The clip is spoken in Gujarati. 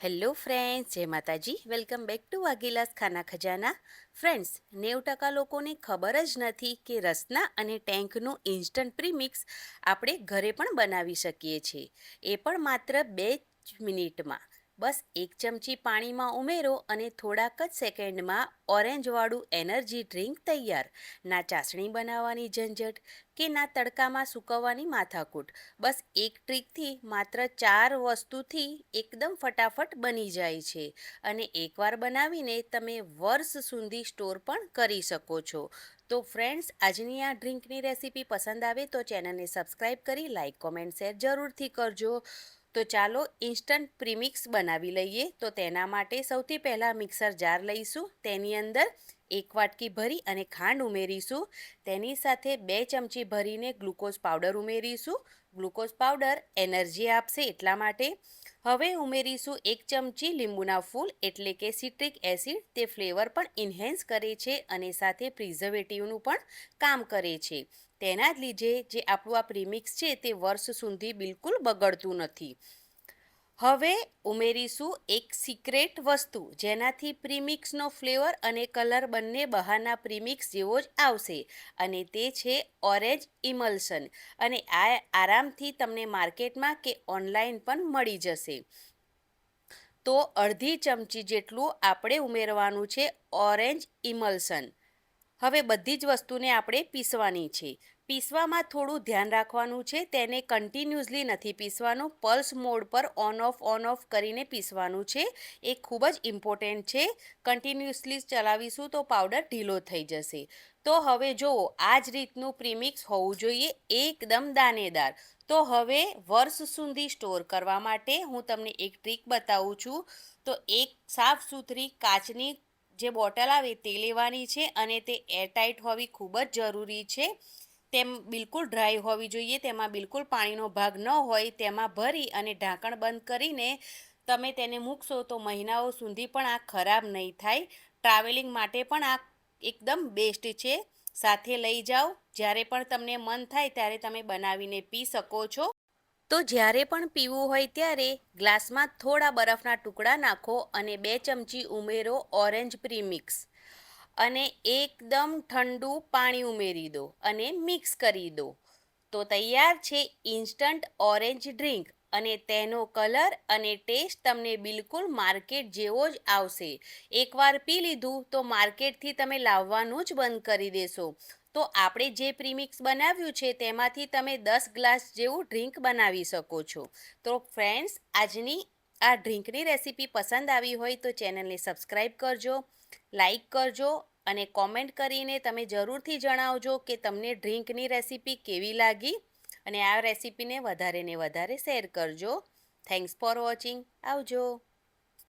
હેલો ફ્રેન્ડ્સ, જય માતાજી. વેલકમ બેક ટુ વાગીલાસ ખાના ખજાના. ફ્રેન્ડ્સ, 90% લોકોને ખબર જ નથી કે રસના અને ટેન્કનું ઇન્સ્ટન્ટ પ્રીમિક્સ આપણે ઘરે પણ બનાવી શકીએ છીએ, એ પણ માત્ર 2 જ મિનિટમાં. બસ 1 ચમચી પાણીમાં ઉમેરો અને થોડાક જ સેકન્ડમાં ઓરેન્જવાળું એનર્જી ડ્રિંક તૈયાર. ના ચાસણી બનાવવાની ઝંઝટ કે ના તડકામાં સૂકવવાની માથાકૂટ. બસ એક ટ્રીકથી માત્ર 4 વસ્તુથી એકદમ ફટાફટ બની જાય છે અને એકવાર બનાવીને તમે વર્ષ સુધી સ્ટોર પણ કરી શકો છો. તો ફ્રેન્ડ્સ, આજની આ ડ્રિંકની રેસીપી પસંદ આવે તો ચેનલને સબસ્ક્રાઈબ કરી લાઇક કોમેન્ટ શેર જરૂરથી કરજો. તો ચાલો ઇન્સ્ટન્ટ પ્રીમિક્સ બનાવી લઈએ. તો તેના માટે સૌથી પહેલાં મિક્સર જાર લઈશું. તેની અંદર 1 વાટકી ભરી અને ખાંડ ઉમેરીશું. તેની સાથે 2 ચમચી ભરીને ગ્લુકોઝ પાવડર ઉમેરીશું. ગ્લુકોઝ પાવડર એનર્જી આપશે એટલા માટે. હવે ઉમેરીશું 1 ચમચી લીંબુના ફૂલ એટલે કે સિટ્રિક એસિડ. તે ફ્લેવર પણ ઇન્હેન્સ કરે છે અને સાથે પ્રિઝર્વેટિવનું પણ કામ કરે છે. તેના જ લીધે જે આપણું આ પ્રીમિક્સ છે તે વર્ષ સુધી બિલકુલ બગડતું નથી. હવે ઉમેરીશું એક સિક્રેટ વસ્તુ જેનાથી પ્રીમિક્સનો ફ્લેવર અને કલર બંને બહારના પ્રીમિક્સ જેવો જ આવશે, અને તે છે ઓરેન્જ ઇમલ્શન. અને આ આરામથી તમને માર્કેટમાં કે ઓનલાઈન પણ મળી જશે. તો અડધી ચમચી જેટલું આપણે ઉમેરવાનું છે ઓરેન્જ ઇમલ્શન. હવે બધી જ વસ્તુને આપણે પીસવાની છે. પીસવામાં થોડું ધ્યાન રાખવાનું છે. તેને કન્ટિન્યુઅસલી નથી પીસવાનું, પલ્સ મોડ પર ઓન ઓફ કરીને પીસવાનું છે. એ ખૂબ જ ઇમ્પોર્ટન્ટ છે. કન્ટિન્યુઅસલી ચલાવીશું તો પાવડર ઢીલો થઈ જશે. તો હવે જુઓ, આ જ રીતનું પ્રીમિક્સ હોવું જોઈએ, એકદમ દાણેદાર. તો હવે વર્ષ સુધી સ્ટોર કરવા માટે હું તમને એક ટ્રીક બતાવું છું. તો એક સાફ સુથરી કાચની જે બોટલ આવે તે લેવાની છે અને તે એરટાઈટ હોવી ખૂબ જ જરૂરી છે. તેમ બિલકુલ ડ્રાય હોવી જોઈએ, તેમાં બિલકુલ પાણીનો ભાગ ન હોય. તેમાં ભરી અને ઢાંકણ બંધ કરીને તમે તેને મૂકશો તો મહિનાઓ સુધી પણ આ ખરાબ નહીં થાય. ટ્રાવેલિંગ માટે પણ આ એકદમ બેસ્ટ છે. સાથે લઈ જાઓ, જ્યારે પણ તમને મન થાય ત્યારે તમે બનાવીને પી શકો છો. તો જ્યારે પણ પીવું હોય ત્યારે ગ્લાસમાં થોડા બરફના ટુકડા નાખો અને 2 ચમચી ઉમેરો ઓરેન્જ પ્રીમિક્સ, અને એકદમ ઠંડુ પાણી ઉમેરી દો અને મિક્સ કરી દો. તો તૈયાર છે ઇન્સ્ટન્ટ ઓરેન્જ ડ્રિંક. અને તેનો કલર અને ટેસ્ટ તમને બિલકુલ માર્કેટ જેવો જ આવશે. એકવાર પી લીધું તો માર્કેટથી તમે લાવવાનું જ બંધ કરી દેશો. તો આપણે જે પ્રીમિક્સ બનાવ્યું છે તેમાંથી તમે 10 ગ્લાસ જેવું ડ્રિંક બનાવી શકો છો. તો ફ્રેન્ડ્સ, આજની આ ડ્રિંકની રેસીપી પસંદ આવી હોય તો ચેનલને સબસ્ક્રાઈબ કરજો, લાઈક કરજો અને કોમેન્ટ કરીને તમે જરૂરથી જણાવજો કે તમને ડ્રિંકની રેસીપી કેવી લાગી. અને આ રેસીપીને વધારે ને વધારે શેર કરજો. Thanks for watching. આવજો.